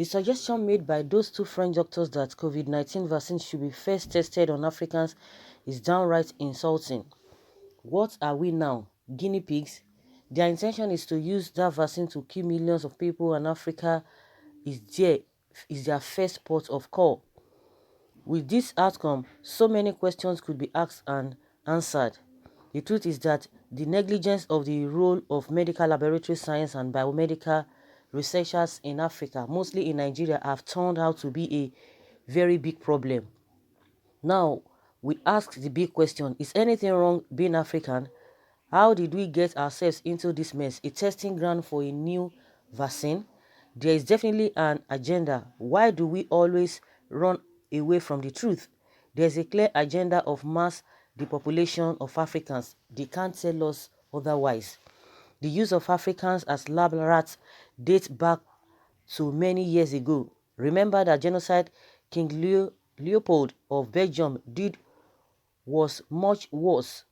suggestion made by those two French doctors that COVID-19 vaccine should be first tested on Africans is downright insulting. What are we now? Guinea pigs? Their intention is to use that vaccine to kill millions of people, and Africa is their first port of call. With this outcome, so many questions could be asked and answered. The truth is that the negligence of the role of medical laboratory science and biomedical researchers in Africa, mostly in Nigeria, have turned out to be a very big problem. Now, we ask the big question, is anything wrong being African? How did we get ourselves into this mess? A testing ground for a new vaccine? There is definitely an agenda. Why do we always run away from the truth? There's a clear agenda of mass depopulation of Africans. They can't tell us otherwise. The use of Africans as lab rats dates back to many years ago. Remember that genocide King Leopold of Belgium did was much worse.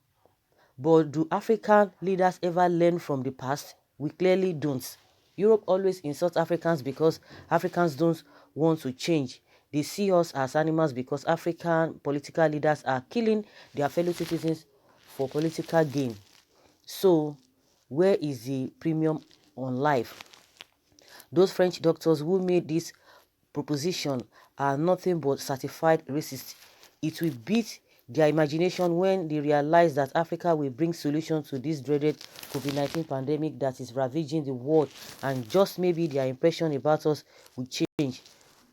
But do African leaders ever learn from the past? We clearly don't. Europe always insults Africans because Africans don't want to change. They see us as animals because African political leaders are killing their fellow citizens for political gain. So, where is the premium on life? Those French doctors who made this proposition are nothing but certified racists. It will beat their imagination when they realize that Africa will bring solutions to this dreaded COVID-19 pandemic that is ravaging the world, and just maybe their impression about us will change,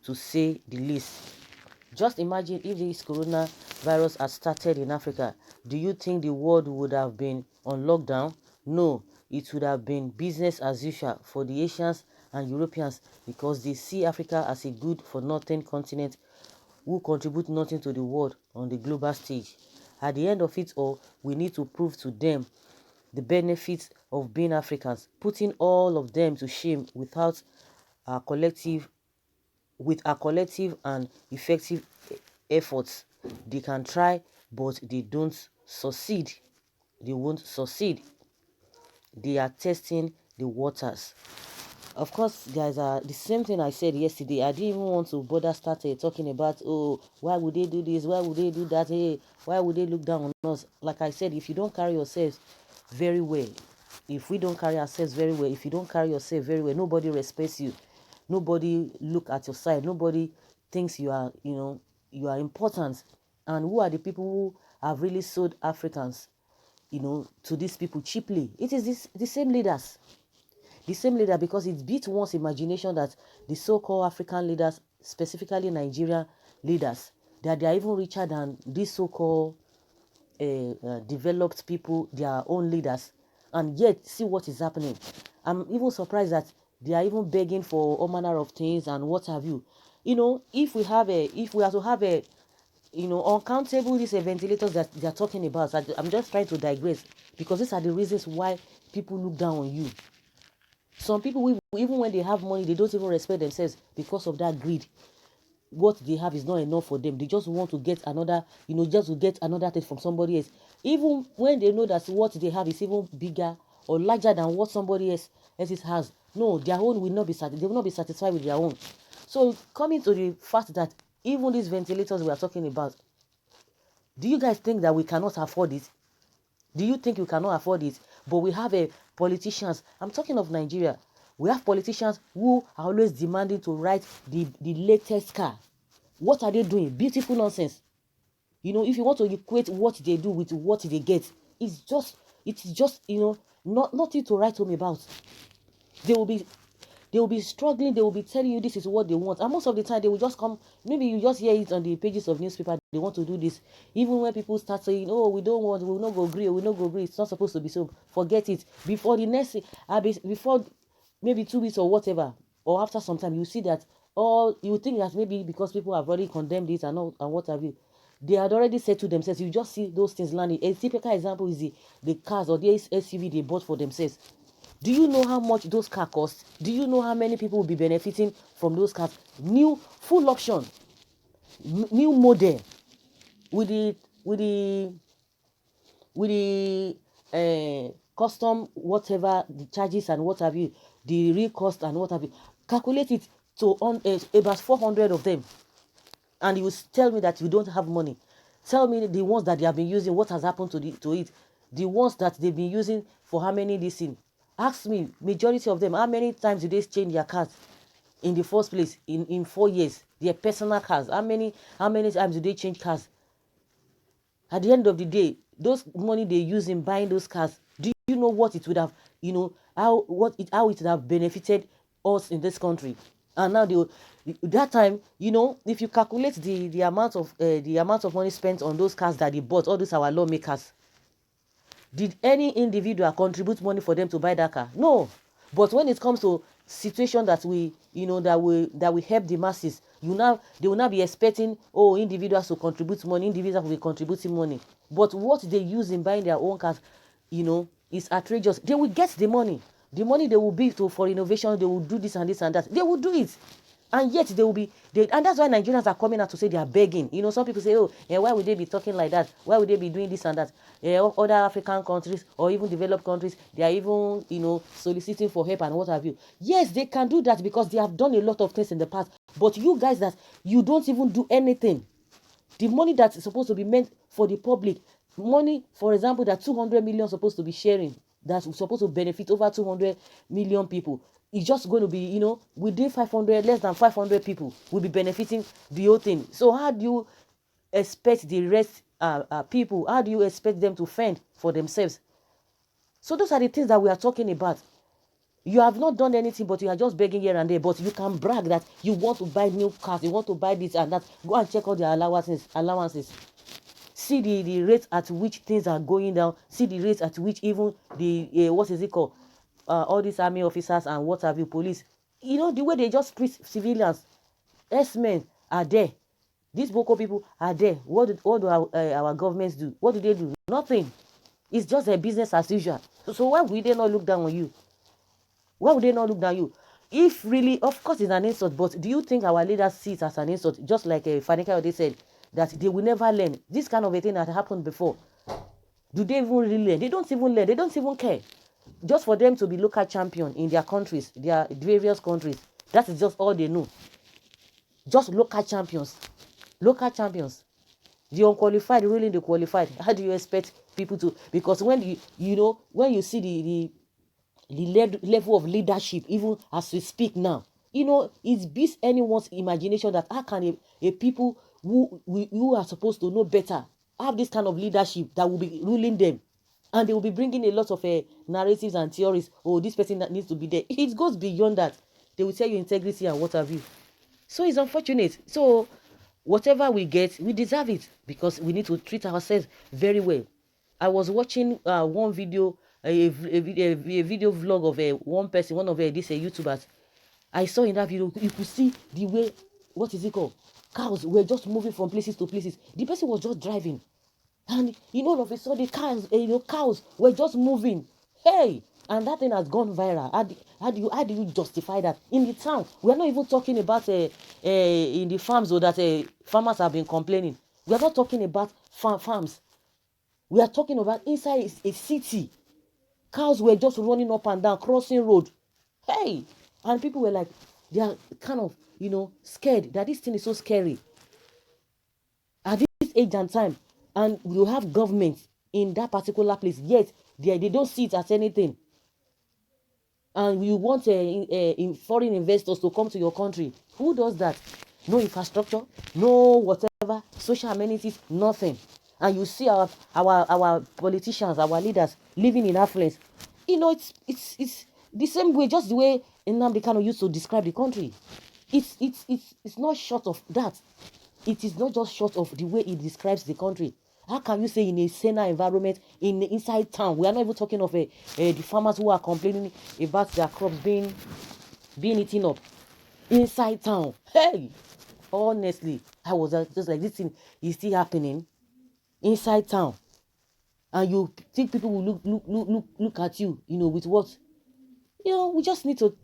to say the least. Just imagine if this coronavirus had started in Africa. Do you think the world would have been on lockdown? No, it would have been business as usual for the Asians and Europeans, because they see Africa as a good-for-nothing continent who contribute nothing to the world on the global stage. At the end of it all, we need to prove to them the benefits of being Africans, putting all of them to shame with our collective and effective efforts. They can try, but they don't succeed. They won't succeed. They are testing the waters. Of course, guys, the same thing I said yesterday. I didn't even want to bother start talking about, oh, why would they do this? Why would they do that? Hey, why would they look down on us? Like I said, if you don't carry yourselves very well, if we don't carry ourselves very well, if you don't carry yourself very well, nobody respects you. Nobody look at your side. Nobody thinks you are, you are important. And who are the people who have really sold Africans, to these people cheaply? It is the same leaders. The same leader, because it beat one's imagination that the so-called African leaders, specifically Nigerian leaders, that they are even richer than these so-called developed people, their own leaders. And yet, see what is happening. I'm even surprised that they are even begging for all manner of things and what have you. If we are to have a, uncountable these ventilators that they are talking about, I'm just trying to digress, because these are the reasons why people look down on you. Some people, even when they have money, they don't even respect themselves because of that greed. What they have is not enough for them. They just want to get another, just to get another thing from somebody else. Even when they know that what they have is even bigger or larger than what somebody else has. No, their own will not be satisfied. They will not be satisfied with their own. So coming to the fact that even these ventilators we are talking about, do you guys think that we cannot afford it? Do you think you cannot afford it? But we have politicians. I'm talking of Nigeria. We have politicians who are always demanding to ride the latest car. What are they doing? Beautiful nonsense. If you want to equate what they do with what they get, it's just nothing to write home about. They will be struggling. They will be telling you this is what they want, and most of the time they will just come. Maybe you just hear it on the pages of newspaper. They want to do this. Even when people start saying, "Oh, we don't want, we will not go agree, we will not go agree," it's not supposed to be so. Forget it. Before the next, before maybe 2 weeks or whatever, or after some time, you see that you think that maybe because people have already condemned it and what have you, they had already said to themselves. You just see those things landing. A typical example is the cars or the SUV they bought for themselves. Do you know how much those cars cost? Do you know how many people will be benefiting from those cars? New full option, new model, with the custom, whatever the charges and what have you, the real cost and what have you. Calculate it. to about 400 of them, and you tell me that you don't have money. Tell me the ones that they have been using, what has happened to it. The ones that they've been using for how many this thing. Ask me, majority of them, how many times do they change their cars in the first place in 4 years? Their personal cars. How many times do they change cars? At the end of the day, those money they use in buying those cars, do you know what it would have, how it would have benefited us in this country? And now that time, if you calculate the amount of money spent on those cars that they bought, all those our lawmakers, did any individual contribute money for them to buy that car? No. But when it comes to situation that we help the masses, they will not be expecting individuals to contribute money, individuals will be contributing money. But what they use in buying their own cars, is outrageous. They will get the money. The money they will be for innovation, they will do this and this and that. They will do it. And yet they will be, and that's why Nigerians are coming out to say they are begging. Some people say, why would they be talking like that? Why would they be doing this and that? Other African countries or even developed countries, they are even, soliciting for help and what have you. Yes, they can do that because they have done a lot of things in the past. But you guys that you don't even do anything. The money that is supposed to be meant for the public, money, for example, that 200 million supposed to be sharing, that's supposed to benefit over 200 million people. It's just going to be, within 500, less than 500 people will be benefiting the whole thing. So how do you expect the rest people, how do you expect them to fend for themselves? So those are the things that we are talking about. You have not done anything, but you are just begging here and there. But you can brag that you want to buy new cars, you want to buy this and that. Go and check out the allowances. See the rate at which things are going down. See the rate at which even the what is it called? All these army officers and what have you, police. The way they just treat civilians. S-men are there. These Boko people are there. What do our governments do? What do they do? Nothing. It's just a business as usual. So why would they not look down on you? Why would they not look down on you? If really, of course, it's an insult, but do you think our leaders see it as an insult? Just like Fani Kayode said, that they will never learn. This kind of a thing that happened before. Do they even really learn? They don't even learn. They don't even care. Just for them to be local champion in their countries, their various countries. That is just all they know. Just local champions. Local champions. The unqualified ruling the qualified. How do you expect people to? Because when when you see the level of leadership, even as we speak now, it beats anyone's imagination that how can a people who are supposed to know better have this kind of leadership that will be ruling them, and they will be bringing a lot of narratives and theories. This person that needs to be there. It goes beyond that. They will tell you integrity and what have you. So it's unfortunate. So whatever we get, we deserve it because we need to treat ourselves very well. I was watching one video, a video vlog of one person, one of these YouTubers. I saw in that video, you could see the way, what is it called? Cows were just moving from places to places. The person was just driving. And all of a sudden, cows were just moving. Hey! And that thing has gone viral. How do you justify that? In the town, we are not even talking about in the farms or that farmers have been complaining. We are not talking about farms. We are talking about inside a city. Cows were just running up and down, crossing road. Hey! And people were like, they are kind of, scared that this thing is so scary. At this age and time, and you have government in that particular place, yet they don't see it as anything. And you want foreign investors to come to your country. Who does that? No infrastructure, no whatever, social amenities, nothing. And you see our politicians, our leaders living in affluence. It's the same way, just the way Nnamdi Kanu used to describe the country. It's not short of that. It is not just short of the way he describes the country. How can you say in a saner environment, inside town? We are not even talking of the farmers who are complaining about their crops being eaten up. Inside town. Hey! Honestly, I was just like, this thing is still happening inside town. And you think people will look at you, with what? We just need to,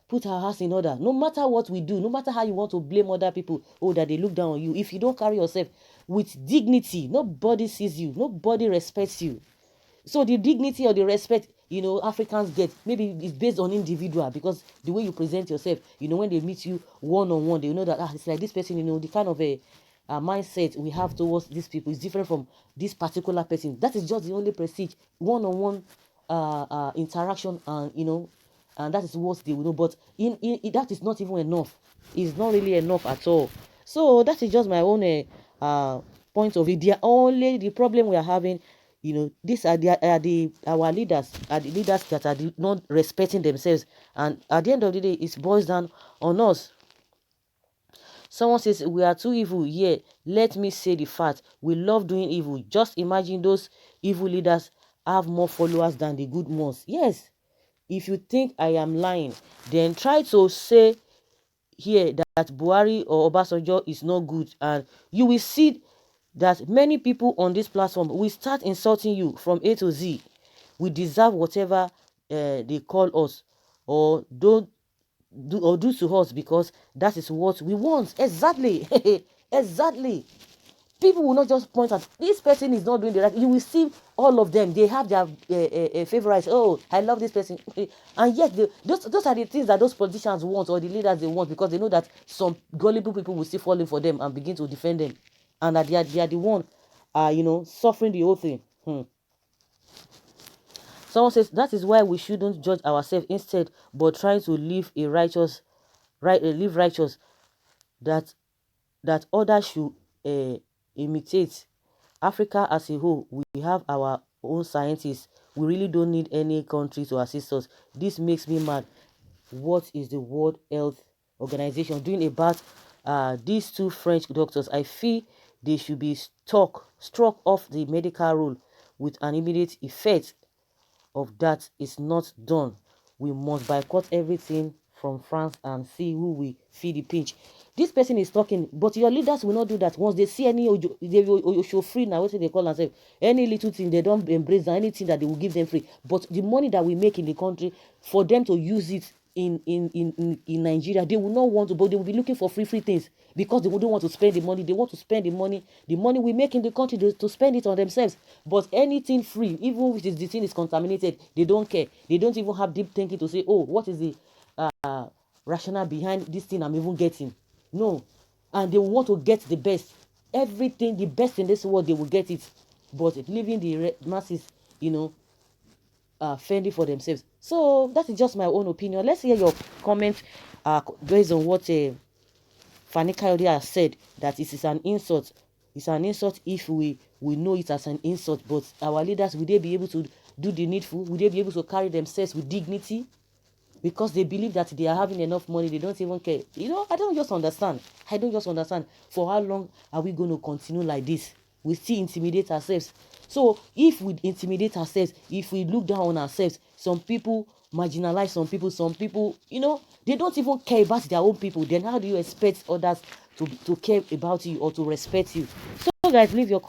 put our house in order. No matter what we do, no matter how you want to blame other people, that they look down on you. If you don't carry yourself with dignity, nobody sees you, nobody respects you. So the dignity or the respect Africans get. Maybe it's based on individual, because the way you present yourself, when they meet you one-on-one, they know that it's like this person, the kind of a mindset we have towards these people is different from this particular person. That is just the only prestige, one-on-one interaction, and that is what they will know. But that is not even enough. It's not really enough at all. So that is just my own point of view. The problem we are having, these are our leaders are the leaders that are not respecting themselves, and at the end of the day, it boils down on us. Someone says we are too evil. Yeah, let me say the fact. We love doing evil. Just imagine those evil leaders have more followers than the good ones. Yes. If you think I am lying, then try to say here that Buhari or Obasanjo is not good, and you will see that many people on this platform will start insulting you from A to Z. We deserve whatever they call us, or don't do to us, because that is what we want. Exactly. Exactly. People will not just point at this person is not doing the right. You will see all of them. They have their favorites. Oh, I love this person. And yet, those are the things that those politicians want, or the leaders they want, because they know that some gullible people will still fall in for them and begin to defend them. And that they are the one, suffering the whole thing. Someone says that is why we shouldn't judge ourselves instead, but trying to live live righteous, that others should imitate. Africa as a whole, we have our own scientists. We really don't need any country to assist us. This makes me mad. What is the World Health Organization doing about these two French doctors? I feel they should be struck off the medical role with an immediate effect. Of that is not done, we must boycott everything from France and see who will feel the pinch. This person is talking, but your leaders will not do that. Once they see any they will show free now, what they call themselves, any little thing they don't embrace, anything that they will give them free. But the money that we make in the country, for them to use it in Nigeria, they will not want to, but they will be looking for free things, because they don't want to spend the money. They want to spend the money we make in the country to spend it on themselves. But anything free, even if the thing is contaminated, they don't care. They don't even have deep thinking to say, oh, what is the rationale behind this thing I'm even getting. No. And they want to get the best. Everything, the best in this world, they will get it. But leaving the masses, fending for themselves. So that is just my own opinion. Let's hear your comment based on what Fani Kayode has said, that it is an insult. It's an insult if we know it as an insult. But our leaders, will they be able to do the needful? Will they be able to carry themselves with dignity? Because they believe that they are having enough money, they don't even care. I don't just understand. For how long are we going to continue like this? We still intimidate ourselves. So if we intimidate ourselves, if we look down on ourselves, some people marginalize some people, they don't even care about their own people. Then how do you expect others to care about you or to respect you? So guys, leave your